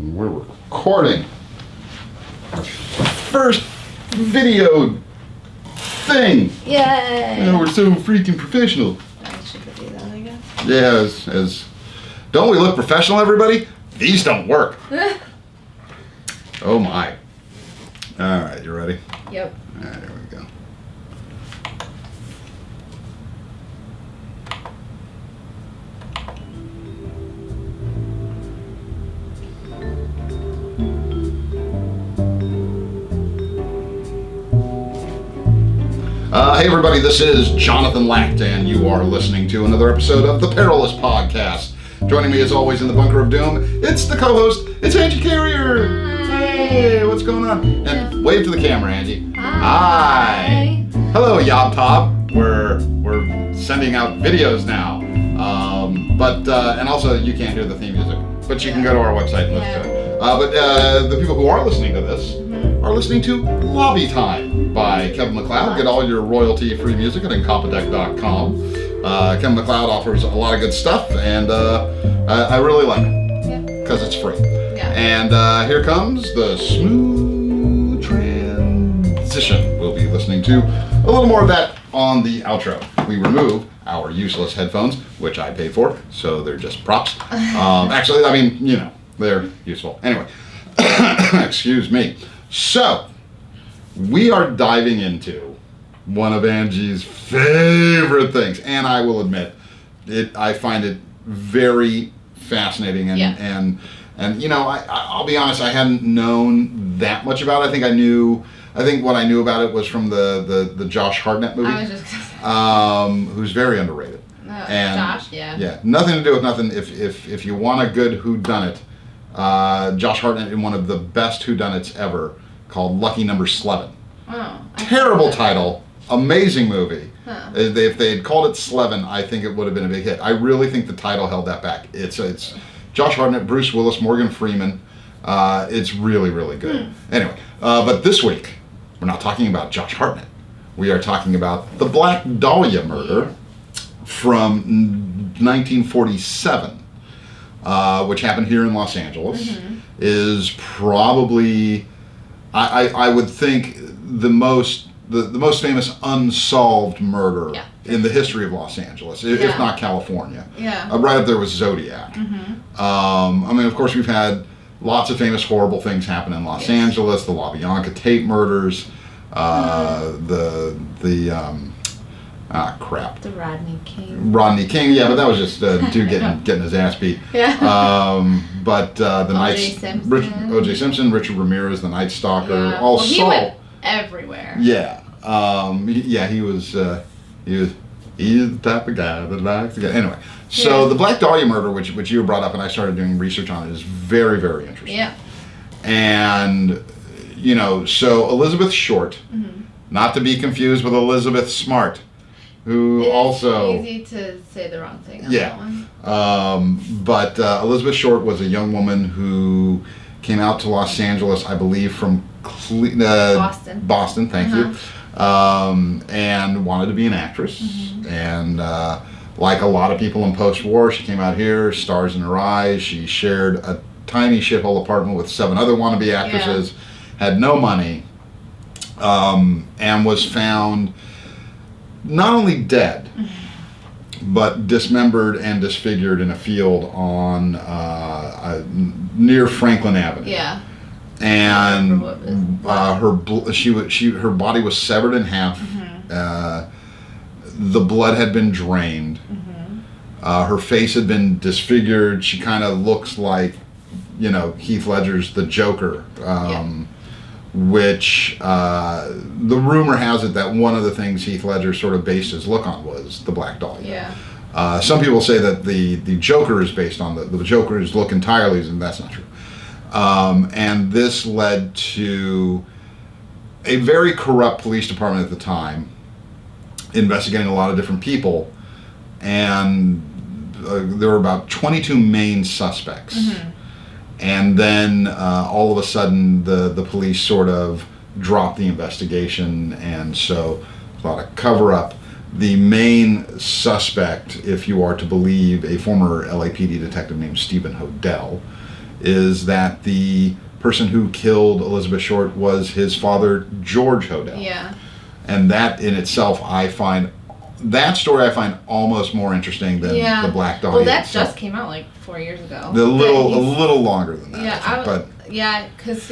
We're recording our first video thing. Yay! Yeah, we're so freaking professional. I should do that, I guess. Yeah, as don't we look professional, everybody? These don't work. Oh my. All right, you ready? Yep. All right, there we go. Hey everybody, this is Jonathan Lacht, and you are listening to another episode of the Perilous Podcast. Joining me as always in the Bunker of Doom, it's the co-host, it's Angie Carrier. Hi. Hey, what's going on? And wave to the camera, Angie. Hi. Hello, Yob Top. We're sending out videos now. And also you can't hear the theme music, but you can go to our website and listen to it. But the people who are listening to this are listening to Lobby Time by Kevin MacLeod. Get all your royalty-free music at incompetech.com. Kevin MacLeod offers a lot of good stuff, and I really like it because it's free. Yeah. And here comes the smooth transition. We'll be listening to a little more of that on the outro. We remove our useless headphones, which I paid for, so they're just props. Actually, I mean, you know, they're useful. Anyway, excuse me. So, we are diving into one of Angie's favorite things, and I will admit, I find it very fascinating, and you know, I'll be honest, I hadn't known that much about it. I think what I knew about it was from the Josh Hartnett movie, I was just gonna say. who's very underrated. And Josh, yeah. Yeah, nothing to do with nothing. If you want a good whodunit, Josh Hartnett in one of the best whodunits ever, called Lucky Number 11. Oh. Terrible title, amazing movie. Huh. If they had called it Slevin, I think it would have been a big hit. I really think the title held that back. It's Josh Hartnett, Bruce Willis, Morgan Freeman. It's really, really good. Anyway, but this week, we're not talking about Josh Hartnett. We are talking about the Black Dahlia Murder from 1947, which happened here in Los Angeles. Is probably, I would think, the most famous unsolved murder in the history of Los Angeles, if not California. Yeah. Right up there with Zodiac. I mean, of course, we've had lots of famous horrible things happen in Los Angeles. The LaBianca Tate murders. Crap. The Rodney King. Rodney King, yeah, but that was just a dude getting his ass beat. Yeah. But the O.J. Simpson, Richard Ramirez, the Night Stalker, Yeah. all well, he Saul. went everywhere. Yeah. He was the type of guy that likes to get. Anyway, so the Black Dahlia Murder, which you brought up, and I started doing research on it, is very, very interesting. Yeah. And you know, so Elizabeth Short, not to be confused with Elizabeth Smart, who also easy to say the wrong thing on that one. But Elizabeth Short was a young woman who came out to Los Angeles, I believe, from Boston. Boston, thank you, and wanted to be an actress. And like a lot of people in post-war, she came out here, stars in her eyes. She shared a tiny shithole apartment with 7 other wannabe actresses, had no money, and was found not only dead, but dismembered and disfigured in a field on near Franklin Avenue. Yeah. And her body was severed in half. The blood had been drained. Her face had been disfigured. She kind of looks like, you know, Heath Ledger's The Joker. Which the rumor has it that one of the things Heath Ledger sort of based his look on was the Black Dahlia. Yeah. Some people say that the Joker is based on the Joker's look entirely, and that's not true. And this led to a very corrupt police department at the time, investigating a lot of different people, and there were about 22 main suspects. And then all of a sudden the police sort of dropped the investigation, and so a lot of cover-up. The main suspect, if you are to believe a former LAPD detective named George Hodel, is that the person who killed Elizabeth Short was his father, George Hodel. Yeah. And that in itself, I find almost more interesting than the Black Dahlia. Well, that just came out like 4 years ago. A little longer than that. Yeah, because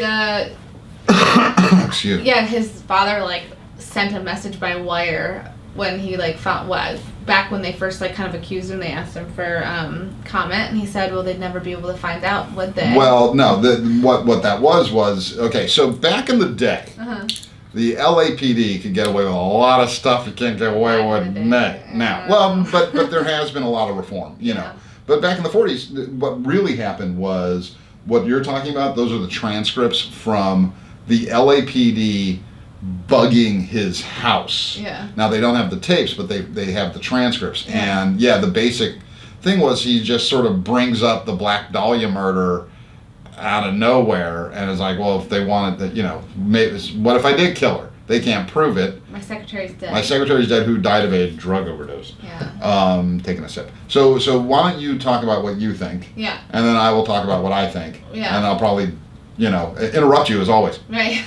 excuse me. Yeah, his father like sent a message by wire when he like found back when they first like kind of accused him. They asked him for comment, and he said, "Well, they'd never be able to find out, would they?" Well, no. What that was okay. So back in the day, the LAPD could get away with a lot of stuff you can't get away with now. Well, but there has been a lot of reform, you know. But back in the 40s, what really happened was what you're talking about. Those are the transcripts from the LAPD bugging his house. Yeah. Now they don't have the tapes, but they have the transcripts. Yeah. And the basic thing was he just sort of brings up the Black Dahlia murder out of nowhere and is like, well, if they wanted to, maybe, what if I did kill her? They can't prove it. My secretary's dead. My secretary's dead, who died of a drug overdose. Yeah. Taking a sip. So why don't you talk about what you think? Yeah. And then I will talk about what I think. Yeah. And I'll probably, interrupt you as always. Right.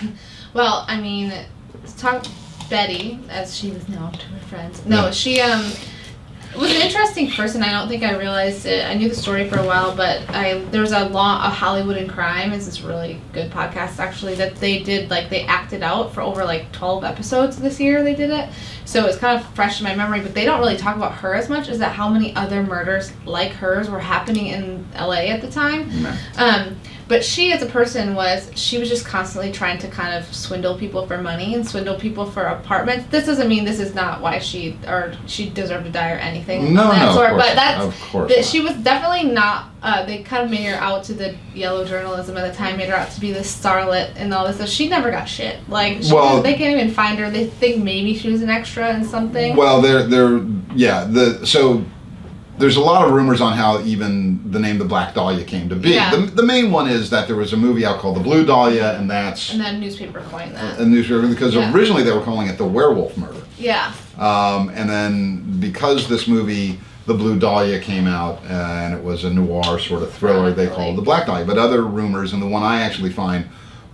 Well, I mean, let's talk Betty, as she was known to her friends. No, she was an interesting person. I don't think I realized it. I knew the story for a while, but there was a Hollywood in Crime is this really good podcast actually that they did, like they acted out for over like 12 episodes this year they did it. So it's kind of fresh in my memory, but they don't really talk about her as much as that how many other murders like hers were happening in LA at the time. Mm-hmm. But she as a person was just constantly trying to kind of swindle people for money and swindle people for apartments. This doesn't mean this is not why she deserved to die or anything. No, of course. She was definitely not. They kind of made her out to the yellow journalism at the time, made her out to be this starlet and all this stuff. She never got shit. Like they can't even find her. They think maybe she was an extra in something. Well, there's a lot of rumors on how even the name the Black Dahlia came to be. Yeah. The main one is that there was a movie out called The Blue Dahlia, and then newspaper coined that. A newspaper, because originally they were calling it the Werewolf Murder. Yeah. And then because this movie, The Blue Dahlia, came out, and it was a noir sort of thriller, they called it the Black Dahlia. But other rumors, and the one I actually find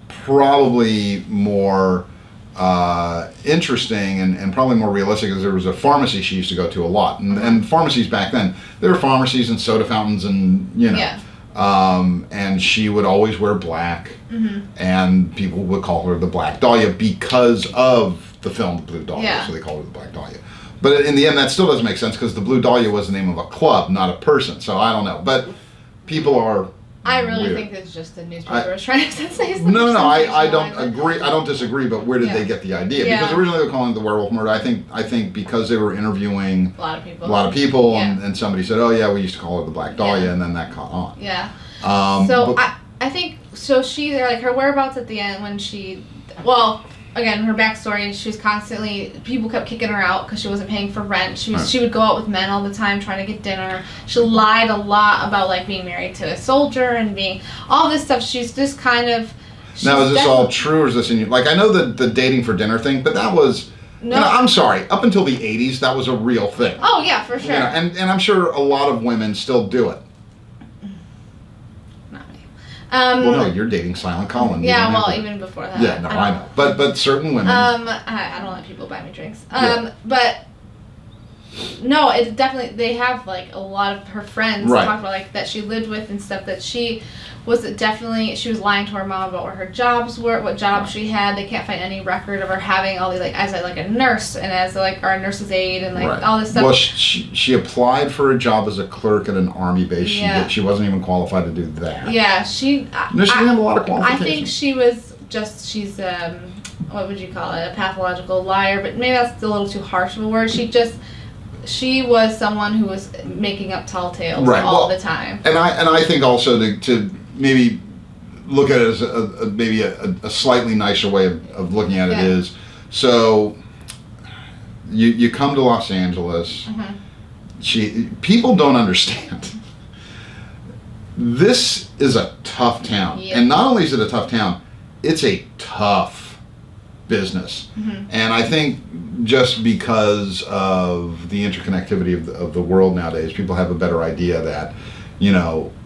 probably more interesting and probably more realistic, is there was a pharmacy she used to go to a lot, and pharmacies back then, there were pharmacies and soda fountains and and she would always wear black, and people would call her the Black Dahlia because of the film The Blue Dahlia, so they called her the Black Dahlia. But in the end, that still doesn't make sense because the Blue Dahlia was the name of a club, not a person. So I don't know, but people are. I really think it's just the newspaper was trying to say something. No, I don't agree. I don't disagree. But where did they get the idea? Yeah. Because originally they were calling it the Werewolf Murder. I think because they were interviewing a lot of people, and somebody said, "Oh yeah, we used to call it the Black Dahlia," and then that caught on. Yeah. I think so. They're like her whereabouts at the end when she, again, her backstory, she was constantly, people kept kicking her out because she wasn't paying for rent. She would go out with men all the time trying to get dinner. She lied a lot about like being married to a soldier and being all this stuff. She's just kind of. Now, is this all true, or is this in you? Like, I know the dating for dinner thing, but that was. No, I'm sorry. Up until the 80s, that was a real thing. Oh yeah, for sure. And I'm sure a lot of women still do it. Well, no, you're dating Silent Colin. Yeah, well, even before that. Yeah, no, I know. But certain women. I don't let people buy me drinks. But no, it definitely, they have like a lot of her friends talk about like that she lived with and stuff, that she was lying to her mom about where her jobs were, what jobs she had. They can't find any record of her having all these, like, as a nurse and as like our nurse's aide and like all this stuff. Well, she applied for a job as a clerk at an army base. She wasn't even qualified to do that. Yeah, she didn't have a lot of qualifications. I think she's what would you call it, a pathological liar, but maybe that's a little too harsh of a word. She was someone who was making up tall tales all the time. And I think also to maybe look at it as a slightly nicer way of looking at it is, so you come to Los Angeles. People don't understand. This is a tough town, and not only is it a tough town, it's a tough business. And I think just because of the interconnectivity of the world nowadays, people have a better idea that,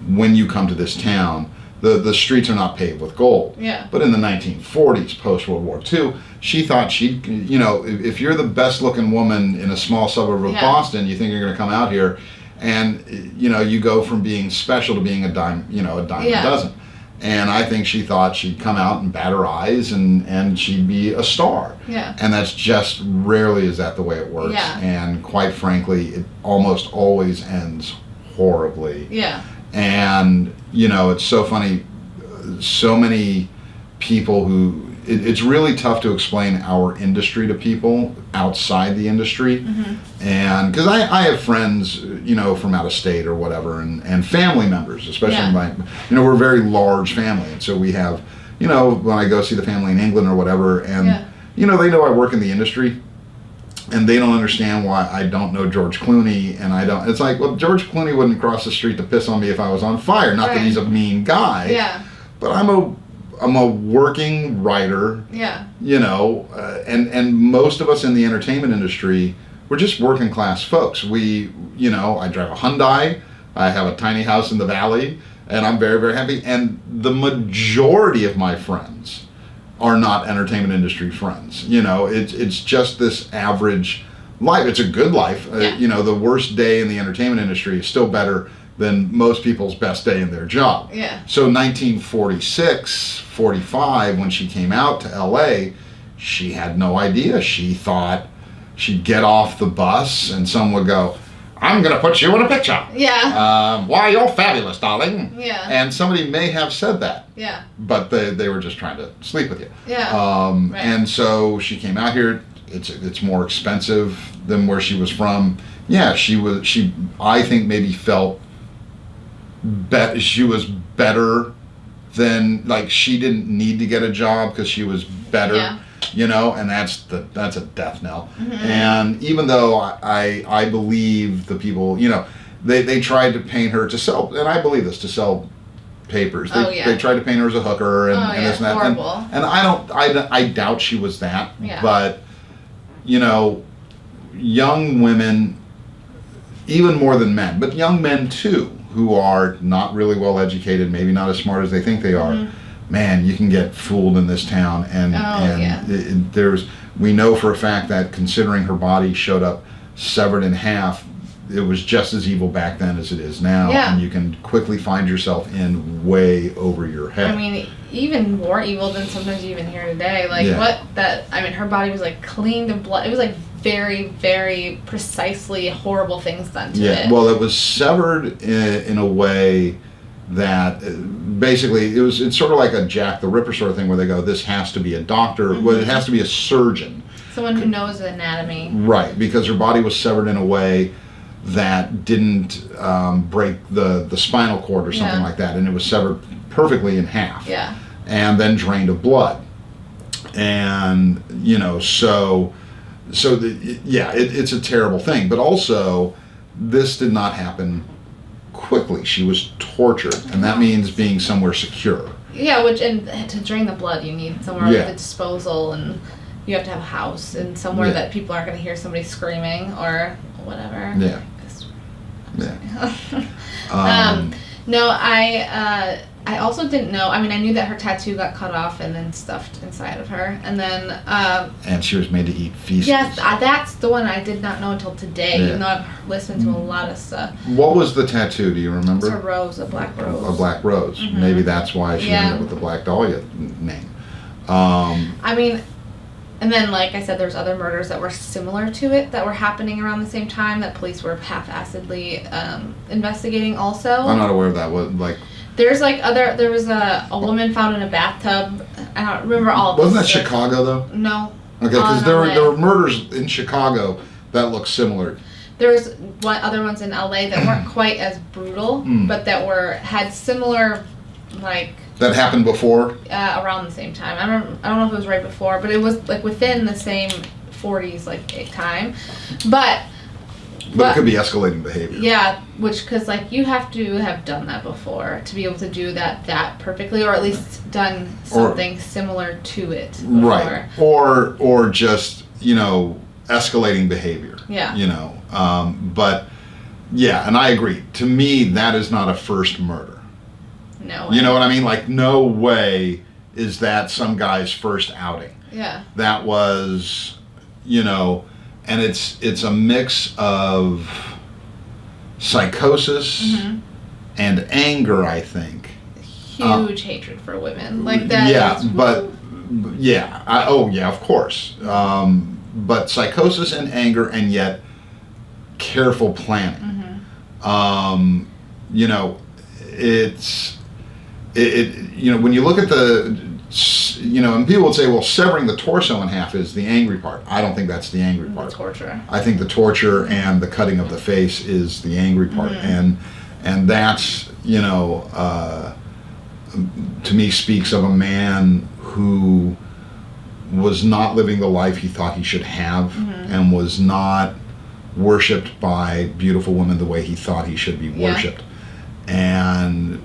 when you come to this town, the streets are not paved with gold. Yeah. But in the 1940s, post World War II, she thought she'd, you know, if you're the best looking woman in a small suburb of Boston, you think you're going to come out here, and you know, you go from being special to being a dime a dozen. And I think she thought she'd come out and bat her eyes and she'd be a star. Yeah. And that's just rarely is that the way it works. Yeah. And quite frankly, it almost always ends horribly. Yeah. And, you know, it's so funny, so many people who, it's really tough to explain our industry to people outside the industry. Mm-hmm. And because I have friends, you know, from out of state or whatever, and family members, especially you know, we're a very large family. And so we have, you know, when I go see the family in England or whatever, and, you know, they know I work in the industry. And they don't understand why I don't know George Clooney, and I don't. It's like, well, George Clooney wouldn't cross the street to piss on me if I was on fire. Not that he's a mean guy. Yeah. But I'm a working writer. Yeah. You know, and most of us in the entertainment industry, we're just working class folks. We, you know, I drive a Hyundai. I have a tiny house in the valley, and I'm very, very happy. And the majority of my friends are not entertainment industry friends. You know, it's just this average life. It's a good life. You know, the worst day in the entertainment industry is still better than most people's best day in their job. Yeah. So 1946, 45, when she came out to LA, she had no idea. She thought she'd get off the bus and someone would go, "I'm going to put you in a picture." Yeah. Why, you're fabulous, darling. Yeah. And somebody may have said that. Yeah. But they were just trying to sleep with you. Yeah. Right. And so she came out here. It's more expensive than where she was from. Yeah, she I think maybe felt she was better than, like, she didn't need to get a job because she was better. Yeah. You know, and that's a death knell. Mm-hmm. And even though I believe the people, you know, they tried to paint her to sell, and I believe this, to sell papers. They tried to paint her as a hooker and this and that. Horrible. And I doubt she was that. Yeah. But, you know, young women, even more than men, but young men too, who are not really well educated, maybe not as smart as they think they are. Man, you can get fooled in this town, and we know for a fact that, considering her body showed up severed in half, it was just as evil back then as it is now, and you can quickly find yourself in way over your head. I mean, even more evil than sometimes you even hear today. Like her body was like clean to blood. It was like very, very precisely horrible things done to it. Yeah, well, it was severed in a way that basically it's sort of like a Jack the Ripper sort of thing, where they go, this has to be a doctor, well, it has to be a surgeon. Someone who knows the anatomy. Right, because her body was severed in a way that didn't break the spinal cord or something like that, and it was severed perfectly in half. Yeah. And then drained of blood. And, you know, it's a terrible thing. But also, this did not happen quickly. She was tortured, and that means being somewhere secure. Yeah, and to drain the blood, you need somewhere with a disposal, and you have to have a house and somewhere that people aren't going to hear somebody screaming or whatever. Yeah. No, I also didn't know. I mean, I knew that her tattoo got cut off and then stuffed inside of her, and then and she was made to eat feces. Yes, that's the one I did not know until today. Even though I've listened to a lot of stuff. What was the tattoo? Do you remember? It's a rose, a black rose. A black rose. Mm-hmm. Maybe that's why she ended up with the Black Dahlia name. I mean, and then, like I said, there's other murders that were similar to it that were happening around the same time that police were half-assedly investigating also. I'm not aware of that. What, like... There was a woman found in a bathtub. I don't remember all of this. Wasn't that Chicago, though? No. Okay, because there were murders in Chicago that look similar. There was other ones in LA that weren't quite as brutal, but that had similar, like... That happened before? Around the same time. I don't know if it was right before, but it was like within the same 40s like time. But it could be escalating behavior. Yeah, because like you have to have done that before to be able to do that perfectly, or at least done something similar to it before. Right. Or just, you know, escalating behavior. Yeah. You know. But yeah, and I agree. To me, that is not a first murder. No way. You know what I mean? Like, no way is that some guy's first outing. Yeah. That was, you know, and it's a mix of psychosis and anger, I think. Huge hatred for women. Like that. Yeah, is, but yeah. Of course. But psychosis and anger, and yet careful planning. You know, it's you know, when you look at the, you know, and people would say, well, severing the torso in half is the angry part. I don't think that's the angry part. The torture. I think the torture and the cutting of the face is the angry part, and that's, you know, to me speaks of a man who was not living the life he thought he should have, and was not worshipped by beautiful women the way he thought he should be worshipped. And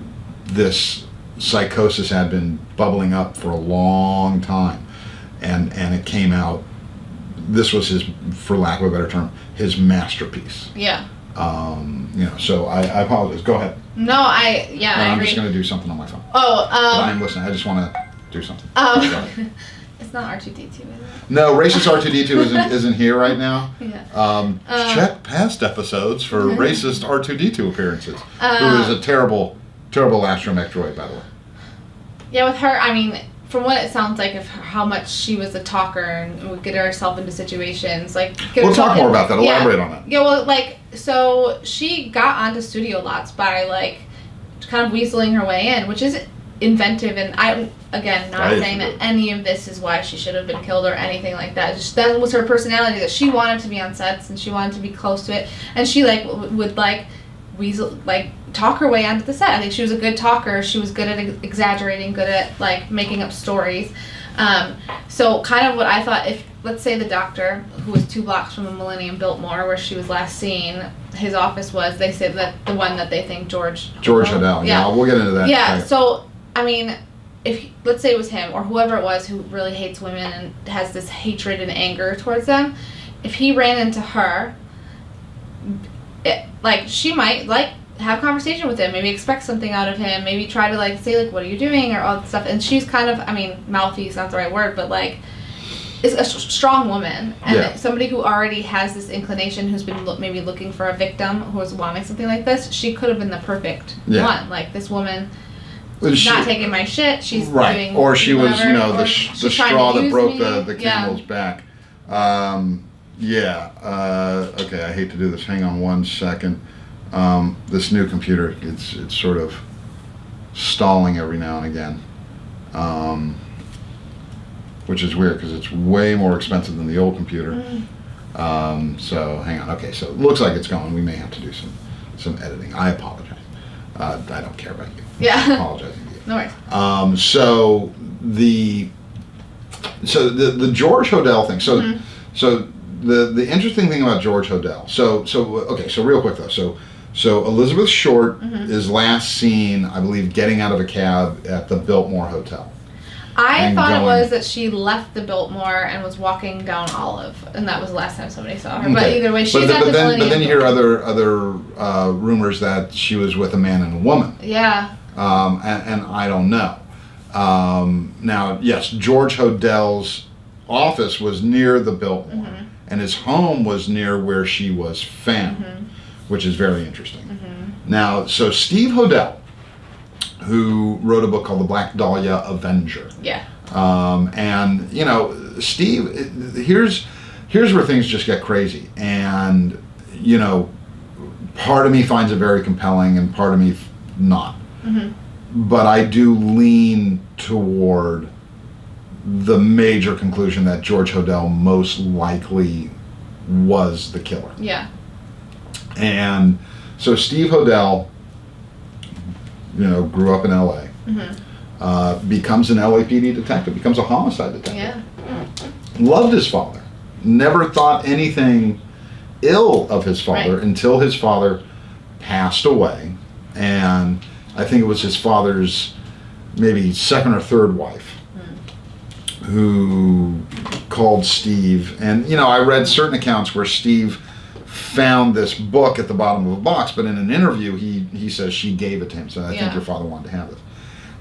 this psychosis had been bubbling up for a long time, and it came out. This was his, for lack of a better term, his masterpiece. Yeah. You know, so I apologize. Go ahead. No, I agree. I'm just going to do something on my phone. Oh, But I'm listening. I just want to do something. It's not R2D2, is it? No, racist R2D2 isn't here right now. Yeah. Check past episodes for racist R2D2 appearances. Who is a terrible, terrible astromech droid, by the way. Yeah, with her, I mean, from what it sounds like of how much she was a talker and would get herself into situations, like... We'll talk more about that. Elaborate on that. Yeah, well, like, so she got onto studio lots by, like, kind of weaseling her way in, which is inventive, and I'm, again, not saying that any of this is why she should have been killed or anything like that. Just that was her personality, that she wanted to be on sets and she wanted to be close to it, and she, like, would, like, weasel, like, talk her way onto the set. I think she was a good talker. She was good at exaggerating, good at, like, making up stories. So kind of what I thought, if, let's say the doctor, who was 2 blocks from the Millennium Biltmore, where she was last seen, his office was, they say that the one that they think George Hodel. Yeah, we'll get into that. Yeah, so, I mean, if, let's say it was him, or whoever it was who really hates women and has this hatred and anger towards them, if he ran into her, like, she might, like, have a conversation with him, maybe expect something out of him, maybe try to, like, say, like, what are you doing, or all that stuff, and she's kind of, I mean, mouthy is not the right word, but, like, is a strong woman, and somebody who already has this inclination, who's been maybe looking for a victim, who was wanting something like this, she could have been the perfect one, like, this woman... not taking my shit, she's doing or she whatever, was, you know, the straw that broke me. the camel's back. Okay, I hate to do this. Hang on one second. This new computer, it's sort of stalling every now and again, which is weird because it's way more expensive than the old computer. So hang on. Okay, so it looks like it's going. We may have to do some editing. I apologize. I don't care about you. Yeah. I'm apologizing to you. No worries. So the George Hodel thing. So the interesting thing about George Hodel. So real quick though. So Elizabeth Short is last seen, I believe, getting out of a cab at the Biltmore Hotel. I thought it was that she left the Biltmore and was walking down Olive, and that was the last time somebody saw her. Okay. But either way, she's at the Millennium. But then you hear other rumors that she was with a man and a woman. Yeah. And I don't know. Now, yes, George Hodel's office was near the Biltmore, and his home was near where she was found, which is very interesting. Now, so Steve Hodel, who wrote a book called The Black Dahlia Avenger. Yeah. And, you know, Steve, here's where things just get crazy. And, you know, part of me finds it very compelling and part of me not. But I do lean toward the major conclusion that George Hodel most likely was the killer. Yeah. And so Steve Hodel, you know, grew up in LA, becomes an LAPD detective, becomes a homicide detective. Yeah. Loved his father. Never thought anything ill of his father until his father passed away. And I think it was his father's maybe second or third wife who called Steve. And, you know, I read certain accounts where Steve found this book at the bottom of a box, but in an interview he says she gave it to him, so I think your father wanted to have this.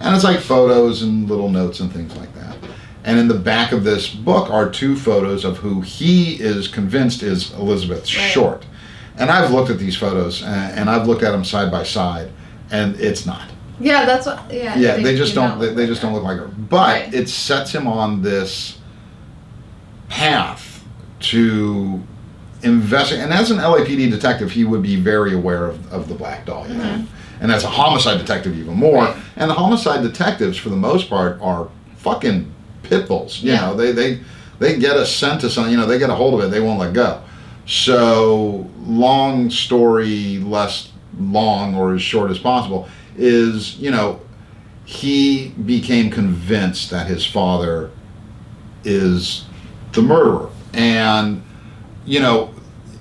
And it's like photos and little notes and things like that. And in the back of this book are 2 photos of who he is convinced is Elizabeth Short. And I've looked at these photos, and I've looked at them side by side, and it's not. Yeah, that's what. Yeah. Yeah, they just don't. They just don't look like her. But Right. it sets him on this path to investigate. And as an LAPD detective, he would be very aware of the Black Dahlia. And as a homicide detective, even more. Right. And the homicide detectives, for the most part, are fucking pit bulls. You know, they get a scent of something. You know, they get a hold of it, they won't let go. So, long story, less long or as short as possible, is, you know, he became convinced that his father is the murderer. And, you know,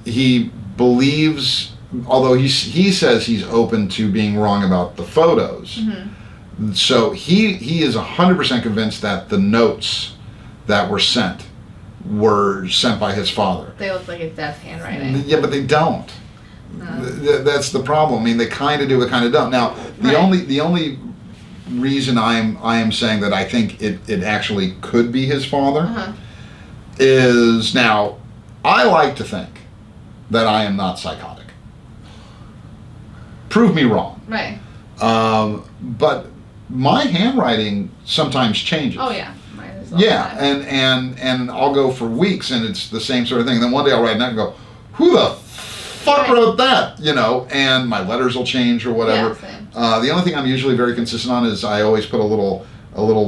he believes, although he says he's open to being wrong about the photos. So he is 100% convinced that the notes that were sent by his father. They look like his dad's handwriting. Yeah, but they don't. That's the problem. I mean, they kind of do, but kind of don't. Now, the only reason I am saying that I think it actually could be his father is, now, I like to think that I am not psychotic. Prove me wrong. Right. But my handwriting sometimes changes. Oh yeah. Mine is all Yeah, the time. and I'll go for weeks and it's the same sort of thing. And then one day I'll write it and go, who the fuck Right. wrote that? You know, and my letters will change or whatever. Yeah, same. The only thing I'm usually very consistent on is I always put a little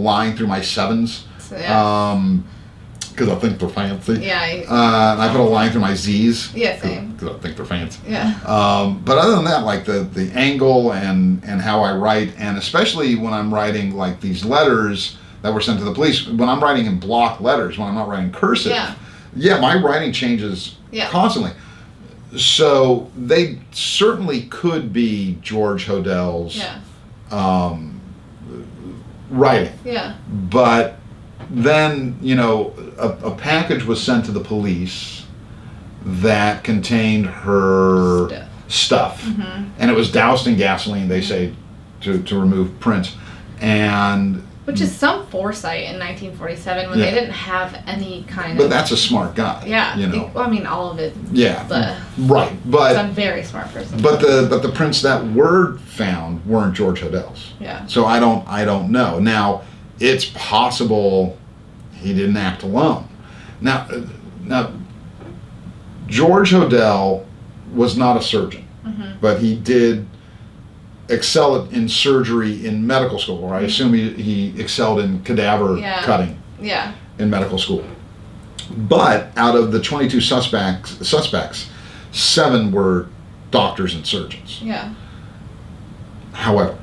line through my 7s. So, yeah. Because I think they're fancy. Yeah. And I put a line through my Z's. Yeah, same. Because I think they're fancy. Yeah. But other than that, like the angle and how I write, and especially when I'm writing like these letters that were sent to the police, when I'm writing in block letters, when I'm not writing cursive, my writing changes constantly. So they certainly could be George Hodel's writing. Yeah. But then, you know, a package was sent to the police that contained her stuff. And it was doused in gasoline, they say, to remove prints. And which is some foresight in 1947 when they didn't have any kind of. But that's a smart guy. Yeah. You know. Well, I mean, all of it. Yeah. Right. But I'm a very smart person. But the prints that were found weren't George Hodel's. Yeah. So I don't know. Now, it's possible he didn't act alone. Now, George Hodel was not a surgeon, but he did excel in surgery in medical school, or I assume he excelled in cadaver cutting in medical school. But out of the 22 suspects, 7 were doctors and surgeons. Yeah. However,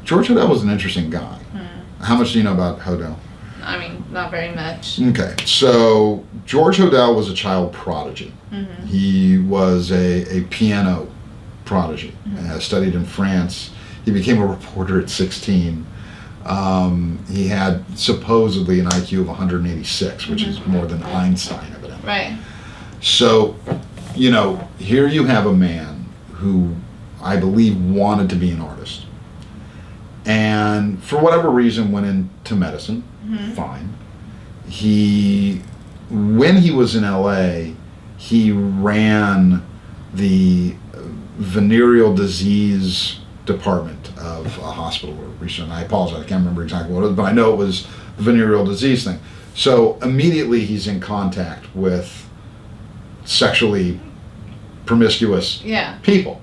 George Hodel was an interesting guy. How much do you know about Hodel? I mean, not very much. Okay, so George Hodel was a child prodigy. He was a piano prodigy. Studied in France. He became a reporter at 16. He had supposedly an IQ of 186, which is more than Einstein, evidently. Right. So, you know, here you have a man who I believe wanted to be an artist. And for whatever reason went into medicine. Fine. When he was in LA, he ran the venereal disease department of a hospital or research. I apologize, I can't remember exactly what it was, but I know it was the venereal disease thing. So immediately he's in contact with sexually promiscuous people.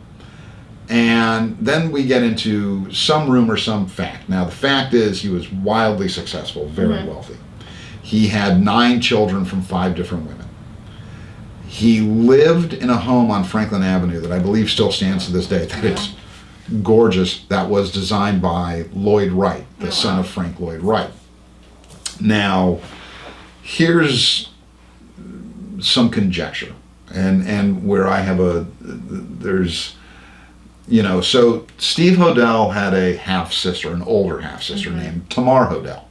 And then we get into some rumor, some fact. Now the fact is he was wildly successful, very wealthy. He had 9 children from 5 different women. He lived in a home on Franklin Avenue that I believe still stands to this day. That is gorgeous. That was designed by Lloyd Wright, the son of Frank Lloyd Wright. Now, here's some conjecture, and where I have there's, you know, so Steve Hodel had a half-sister, an older half-sister named Tamar Hodel.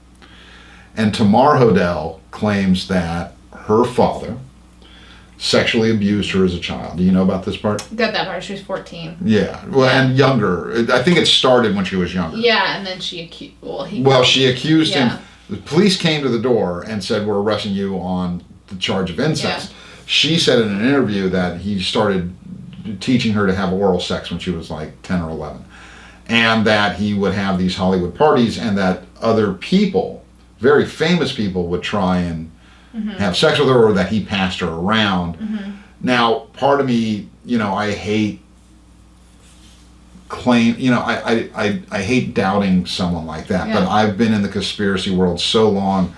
And Tamar Hodel claims that her father sexually abused her as a child. Do you know about this part? Got that part. She was 14. Yeah. Well, and younger. I think it started when she was younger. Yeah, and then she she accused him. The police came to the door and said, "We're arresting you on the charge of incest." Yeah. She said in an interview that he started teaching her to have oral sex when she was like 10 or 11. And that he would have these Hollywood parties, and that other people, very famous people, would try and have sex with her, or that he passed her around. Now, part of me, I hate I hate doubting someone like that, but I've been in the conspiracy world so long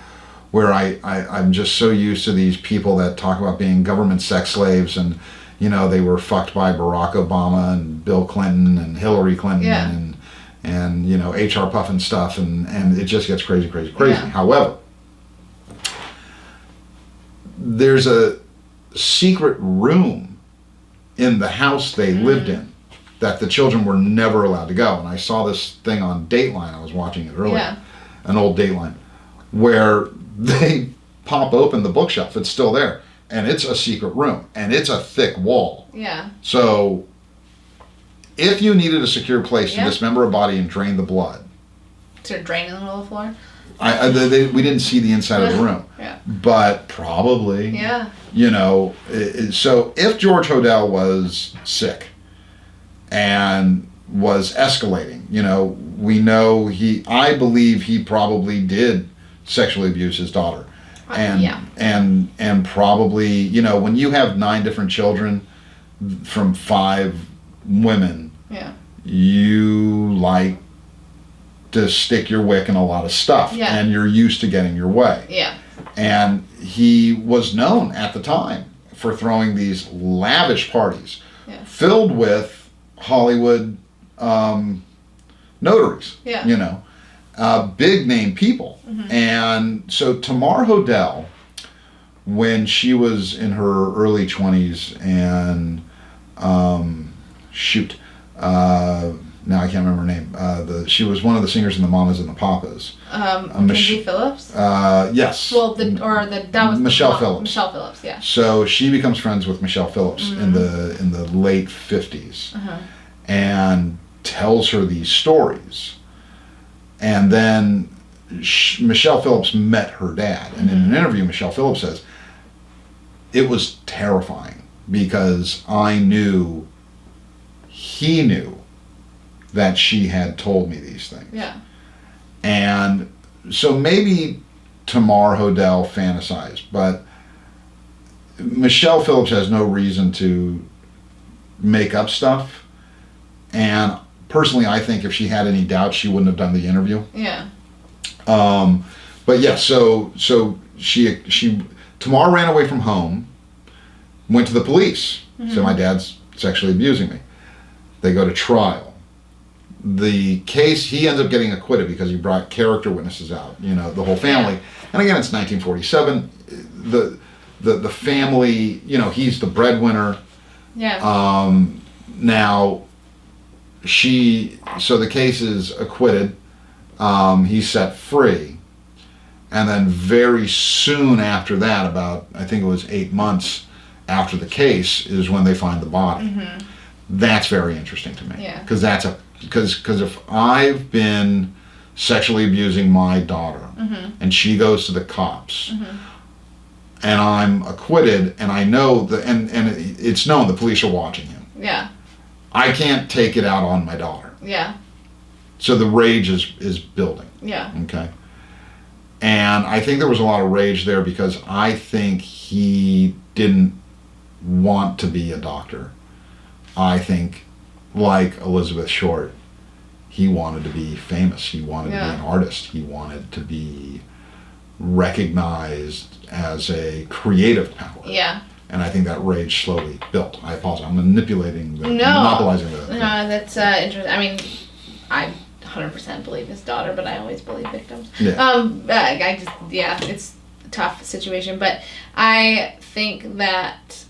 where I'm just so used to these people that talk about being government sex slaves, and they were fucked by Barack Obama and Bill Clinton and Hillary Clinton and HR puffing stuff, and it just gets crazy. Yeah. However, there's a secret room in the house they lived in that the children were never allowed to go. And I saw this thing on Dateline, I was watching it earlier, an old Dateline, where they pop open the bookshelf, it's still there. And it's a secret room, and it's a thick wall. Yeah. So, if you needed a secure place to dismember a body and drain the blood, to drain in the middle of the floor. We didn't see the inside of the room. Yeah. But probably. Yeah. So if George Hodel was sick and was escalating, we know I believe he probably did sexually abuse his daughter. And probably, when you have 9 different children from 5 women, you like to stick your wick in a lot of stuff, and you're used to getting your way. Yeah. And he was known at the time for throwing these lavish parties filled with Hollywood notaries. Yeah. Big name people. And so Tamar Hodel, when she was in her early 20s, and now I can't remember her name. She was one of the singers in the Mamas and the Papas. Mackenzie Phillips? Yes. Well, that was Michelle Phillips. Michelle Phillips, yeah. So she becomes friends with Michelle Phillips in the late 50s, and tells her these stories. And then Michelle Phillips met her dad, and in an interview, Michelle Phillips says, "It was terrifying because I knew he knew that she had told me these things." Yeah. And so maybe Tamar Hodel fantasized, but Michelle Phillips has no reason to make up stuff. And personally, I think if she had any doubts, she wouldn't have done the interview. Yeah. But yeah, so Tamar ran away from home, went to the police, said my dad's sexually abusing me. They go to trial. The case, he ends up getting acquitted because he brought character witnesses out, the whole family. And again, it's 1947. The family, he's the breadwinner. Yeah. Now, so the case is acquitted. He's set free. And then very soon after that, about, I think it was 8 months after the case, is when they find the body. That's very interesting to me. Yeah. Because if I've been sexually abusing my daughter, and she goes to the cops, and I'm acquitted, and I know and it's known the police are watching him. Yeah. I can't take it out on my daughter. Yeah. So the rage is building. Yeah. Okay. And I think there was a lot of rage there because I think he didn't want to be a doctor. I think, like Elizabeth Short, he wanted to be famous. He wanted to be an artist. He wanted to be recognized as a creative power. Yeah. And I think that rage slowly built. I apologize. I'm monopolizing the. No, that's interesting. I mean, I 100% believe his daughter, but I always believe victims. Yeah. It's a tough situation, but I think that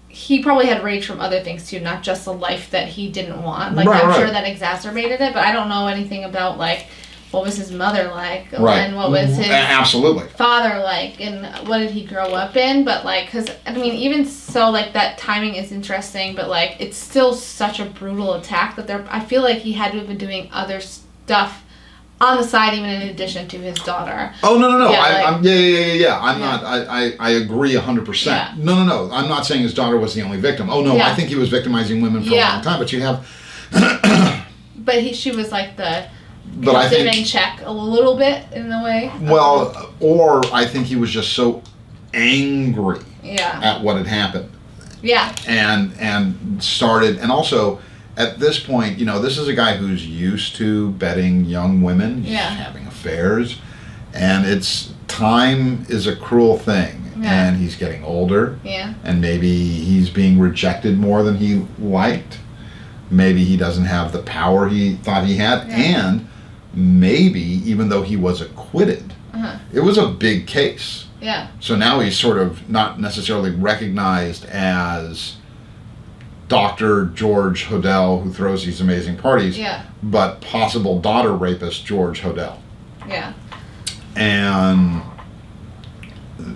he probably had rage from other things too, not just the life that he didn't want. Like, I'm sure that exacerbated it, but I don't know anything about, like, what was his mother like, Right. and what was his Absolutely. father like, and what did he grow up in. But like, because I mean, even so, like that timing is interesting, but like it's still such a brutal attack that I feel like he had to have been doing other stuff on the side, even in addition to his daughter. Oh, no. Yeah, Yeah. I'm Yeah. not, I agree 100%. Yeah. No. I'm not saying his daughter was the only victim. Oh, no, Yeah. I think he was victimizing women for a long time, but you have... But she was like the... But I think... in check a little bit, in a way. Well, or I think he was just so angry Yeah. at what had happened. Yeah. And started... And also... At this point, you know, this is a guy who's used to bedding young women, he's having affairs, and time is a cruel thing, and he's getting older, and maybe he's being rejected more than he liked, maybe he doesn't have the power he thought he had, and maybe, even though he was acquitted, it was a big case. Yeah. So now he's sort of not necessarily recognized as Dr. George Hodel, who throws these amazing parties, but possible daughter rapist George Hodel. Yeah. And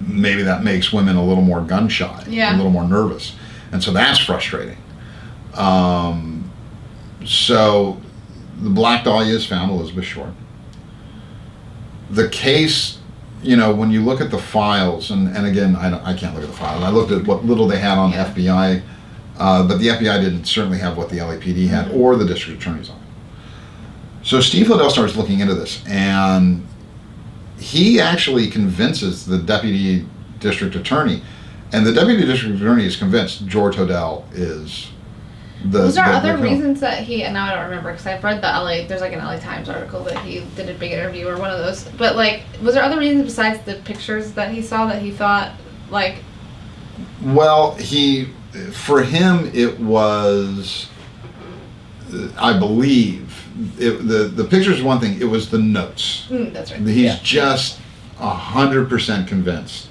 maybe that makes women a little more gun shy, a little more nervous. And so that's frustrating. So the Black Dahlia is found, Elizabeth Short. The case, you know, when you look at the files, and again, I can't look at the files. I looked at what little they had on FBI. But the FBI didn't certainly have what the LAPD had or the district attorney's office. So Steve Hodel starts looking into this, and he actually convinces the deputy district attorney, and the deputy district attorney is convinced George Hodel is the... Was there other reasons that he, and now I don't remember because I've read there's like an LA Times article that he did a big interview or one of those, but like, was there other reasons besides the pictures that he saw that he thought, like... Well, for him, it was, I believe, the pictures is one thing, it was the notes. That's right. He's just 100% convinced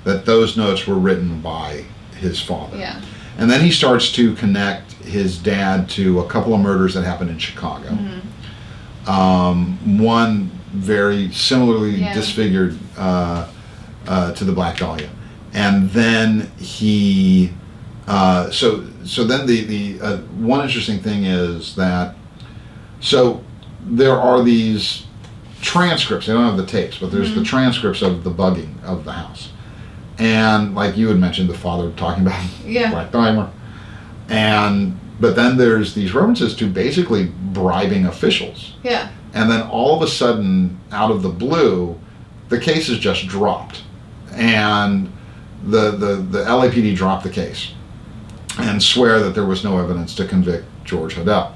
that those notes were written by his father. Yeah. And then he starts to connect his dad to a couple of murders that happened in Chicago. One very similarly disfigured to the Black Dahlia. And then he... So then the one interesting thing is that, so there are these transcripts, they don't have the tapes, but there's the transcripts of the bugging of the house. And like you had mentioned, the father talking about Black Dahlia Murder. But then there's these references to basically bribing officials. Yeah. And then all of a sudden, out of the blue, the case is just dropped. And the LAPD dropped the case and swear that there was no evidence to convict George Hodel.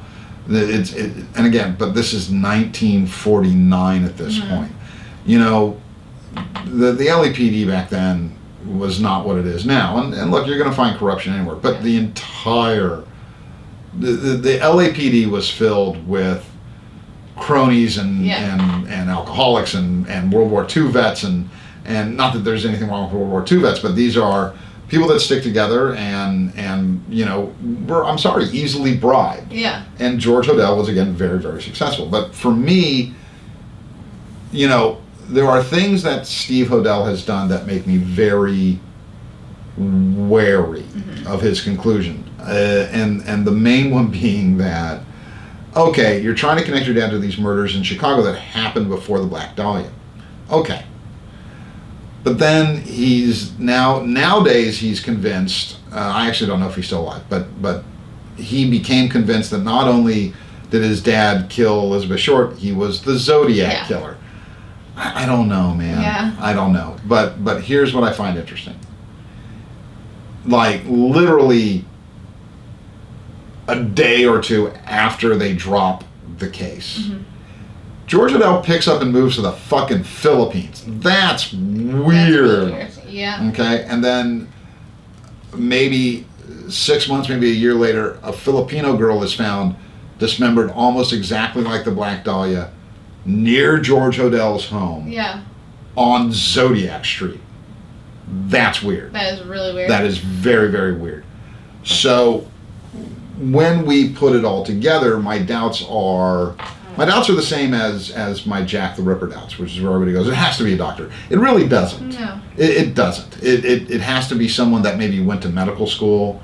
And again, but this is 1949 at this point. You know, the LAPD back then was not what it is now. And look, you're going to find corruption anywhere. But the entire, the LAPD was filled with cronies and alcoholics and World War II vets and not that there's anything wrong with World War II vets, but these are people that stick together and you know, were, I'm sorry, easily bribed. Yeah. And George Hodel was, again, very, very successful. But for me, you know, there are things that Steve Hodel has done that make me very wary of his conclusion. And the main one being that, okay, you're trying to connect your dad to these murders in Chicago that happened before the Black Dahlia. Okay. But then nowadays he's convinced, I actually don't know if he's still alive, but he became convinced that not only did his dad kill Elizabeth Short, he was the Zodiac killer. I don't know, man. Yeah. I don't know. But here's what I find interesting. Like, literally a day or two after they drop the case, George Hodel picks up and moves to the fucking Philippines. That's weird. Yeah. Okay, and then maybe 6 months, maybe a year later, a Filipino girl is found dismembered almost exactly like the Black Dahlia near George Hodel's home. Yeah. On Zodiac Street. That's weird. That is really weird. That is very, very weird. So when we put it all together, my doubts are, My doubts are the same as my Jack the Ripper doubts, which is where everybody goes, it has to be a doctor. It really doesn't. No. It doesn't. It has to be someone that maybe went to medical school,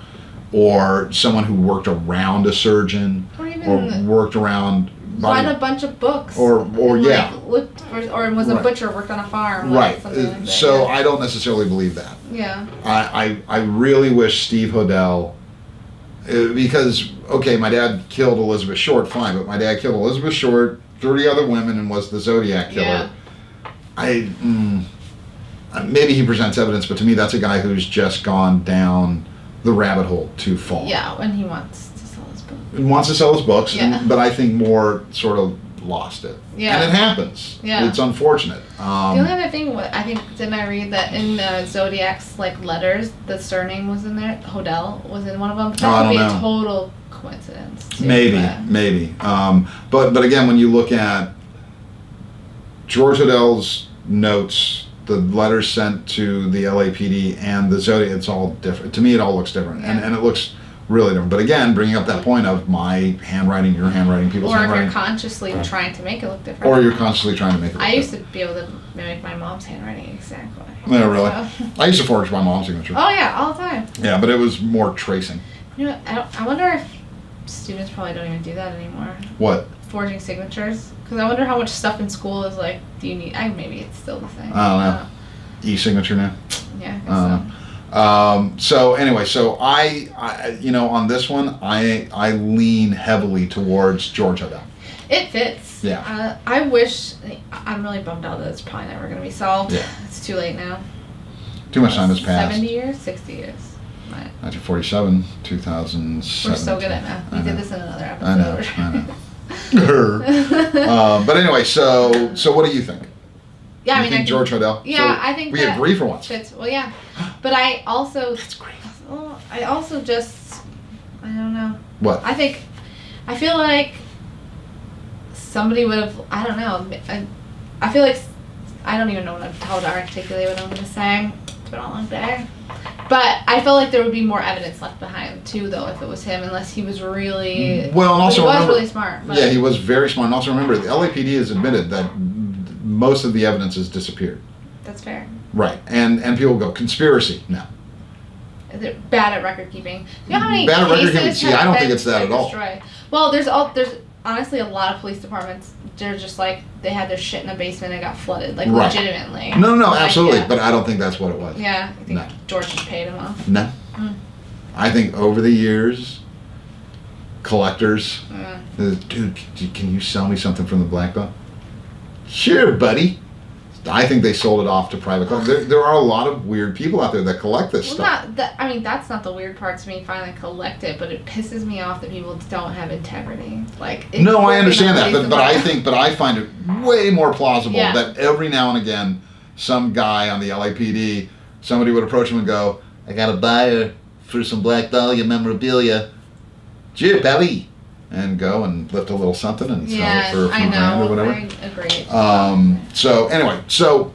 or someone who worked around a surgeon, or even worked around read a bunch of books, or yeah, looked or was a butcher, worked on a farm, right? Something like that, so I don't necessarily believe that. Yeah. I really wish Steve Hodel, because okay, my dad killed Elizabeth Short, fine, but my dad killed Elizabeth Short, 30 other women, and was the Zodiac killer. Yeah. Maybe he presents evidence, but to me, that's a guy who's just gone down the rabbit hole too far. Yeah, when he wants to sell his book. He wants to sell his books, Yeah. but I think more sort of lost it. Yeah. And it happens. Yeah. It's unfortunate. The only other thing, I think, didn't I read that in Zodiac's letters, the surname was in there? Hodel was in one of them. That could be a total coincidence. Too, maybe. But again, when you look at George Hodel's notes, the letters sent to the LAPD and the Zodiac, it's all different. To me, it all looks different, Yeah. and it looks really different. But again, bringing up that point of my handwriting, your handwriting, people's or if handwriting, you're consciously trying to make it look different. or you're constantly trying to make it look I used different. to be able to mimic my mom's handwriting exactly. Yeah, really. So. I used to forge my mom's signature. Oh yeah, all the time. Yeah, but it was more tracing. You know, I wonder if students probably don't even do that anymore. What? Forging signatures. Because I wonder how much stuff in school is like, do you need, maybe it's still the same. I don't know. E-signature now. Yeah, I guess so. So anyway, so I on this one, I lean heavily towards George Hodel. It fits. Yeah. I wish, I'm really bummed out that it's probably never going to be solved. Yeah. It's too late now. Too much time has passed. 70 years? 60 years. Right. 1947, 2007. We're so good at math. We did this in another episode. I know. But anyway, so what do you think? Yeah, you I mean, think George Hodel? Yeah, so I think we that agree for once. fits. Well, yeah, but I also. That's great. Well, I also just, I don't know. What? I feel like somebody would have. I don't know. I feel like I don't even know how to articulate what I'm going to say. It's been a long day. But I felt like there would be more evidence left behind too, though, if it was him, unless he was really. Well, and also he was remember, really smart. But yeah, he was very smart. And also remember, the LAPD has admitted that most of the evidence has disappeared. That's fair. Right, and people go conspiracy. No. They're bad at record keeping. You know how many Bad at record cases keeping? See, have I don't been, think it's that at all. destroyed? Well, there's honestly a lot of police departments. They're just like they had their shit in a basement and got flooded, like Right. legitimately. No, Like, absolutely. yeah. But I don't think that's what it was. Yeah, I think No. George just paid him off. No. Mm. I think over the years, collectors, dude, can you sell me something from the Black Dahlia? Sure, buddy. I think they sold it off to private collectors. There are a lot of weird people out there that collect this stuff. That's not the weird part to me. Finding collect it, but it pisses me off that people don't have integrity. Like No, I understand that, police but I find it way more plausible Yeah. that every now and again, some guy on the LAPD, somebody would approach him and go, "I got a buyer for some Black Dahlia memorabilia. Gee, Paris," and go and lift a little something and sell it for a few grand or whatever. I agree. So anyway, so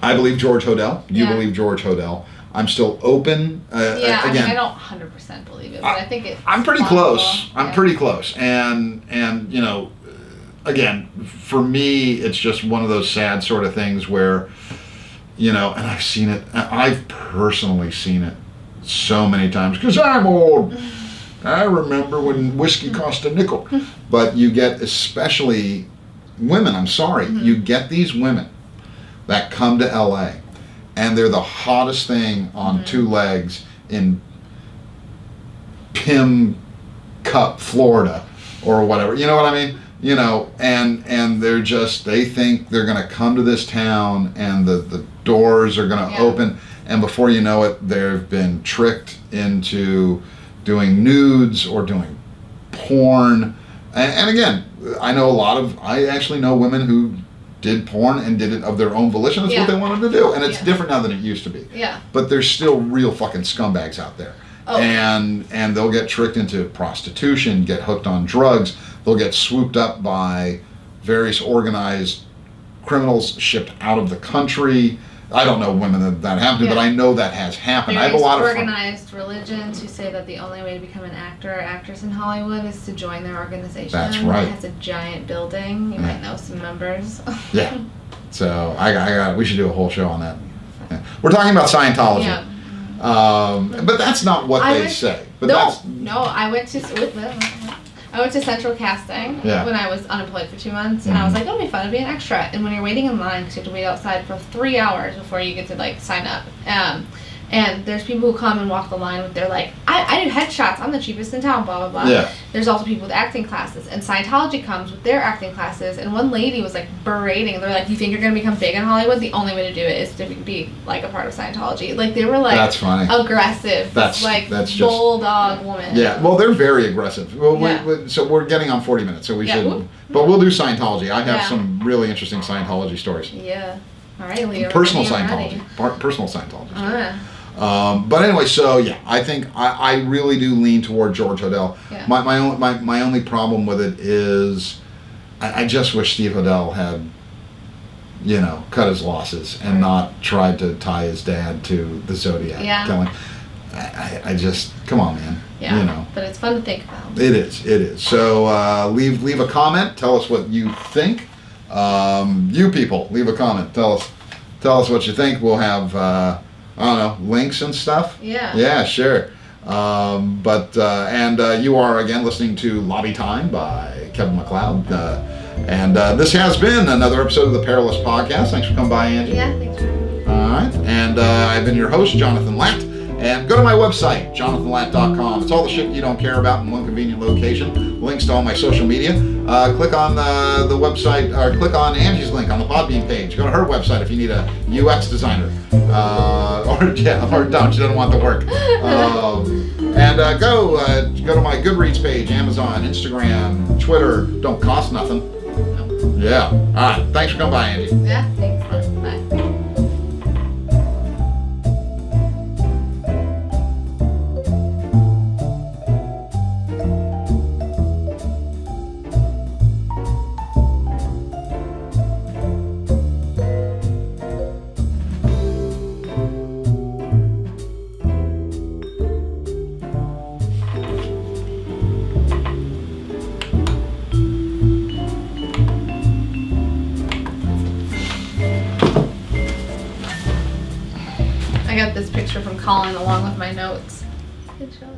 I believe George Hodel. You Yeah. believe George Hodel. I'm still open. Yeah, Again, I mean, I don't 100% believe it, but I think it's I'm pretty plausible. close. I'm Yeah. pretty close. And again, for me, it's just one of those sad sort of things where, and I've seen it. I've personally seen it so many times because I'm old. I remember when whiskey cost a nickel. But you get, especially women, I'm sorry, you get these women that come to LA and they're the hottest thing on two legs in Pim Cup, Florida, or whatever. You know what I mean? And they're just, they think they're going to come to this town and the doors are going to open, and before you know it, they've been tricked into doing nudes or doing porn. And again, I actually know women who did porn and did it of their own volition. That's what they wanted to do. And it's different now than it used to be. Yeah. But there's still real fucking scumbags out there. Oh. And they'll get tricked into prostitution, get hooked on drugs. They'll get swooped up by various organized criminals, shipped out of the country. I don't know women that happened to, but I know that has happened. I have a lot of organized religions who say that the only way to become an actor or actress in Hollywood is to join their organization. That's right. It has a giant building. You might know some members. Yeah. So we should do a whole show on that. Yeah. We're talking about Scientology. Yeah. But that's not what they say. But I went to Central Casting when I was unemployed for 2 months, and I was like, it'll be fun to be an extra. And when you're waiting in line, because you have to wait outside for 3 hours before you get to like sign up. And there's people who come and walk the line with their like, I do headshots, I'm the cheapest in town, blah, blah, blah. Yeah. There's also people with acting classes, and Scientology comes with their acting classes, and one lady was like berating, they're like, you think you're going to become big in Hollywood? The only way to do it is to be like a part of Scientology. Like, they were like, that's funny. Aggressive. That's just bulldog woman. Yeah, well, they're very aggressive. Well, so we're getting on 40 minutes, so we should, but we'll do Scientology. I have some really interesting Scientology stories. Yeah. All right, Leo. Personal Scientology. Personal Scientology. But anyway, so yeah, I think I really do lean toward George Hodel. Yeah. My only problem with it is I just wish Steve Hodel had, cut his losses and not tried to tie his dad to the Zodiac killing. I just, come on, man. Yeah, but it's fun to think about. It is. So leave a comment. Tell us what you think. You people, leave a comment. Tell us what you think. We'll have I don't know, links and stuff. Yeah. Yeah, sure. You are again listening to Lobby Time by Kevin MacLeod. This has been another episode of the Perilous Podcast. Thanks for coming by, Angie. Yeah, thanks for having me. All right. And I've been your host, Jonathan Latt. And go to my website, jonathanlatt.com. It's all the shit you don't care about in one convenient location. Links to all my social media. Click on the website, or click on Angie's link on the Podbean page. Go to her website if you need a UX designer. Or don't, she doesn't want the work. Go to my Goodreads page, Amazon, Instagram, Twitter. Don't cost nothing. Yeah. All right. Thanks for coming by, Angie. Yeah, thanks. Bye. I got this picture from Colin along with my notes. Good job.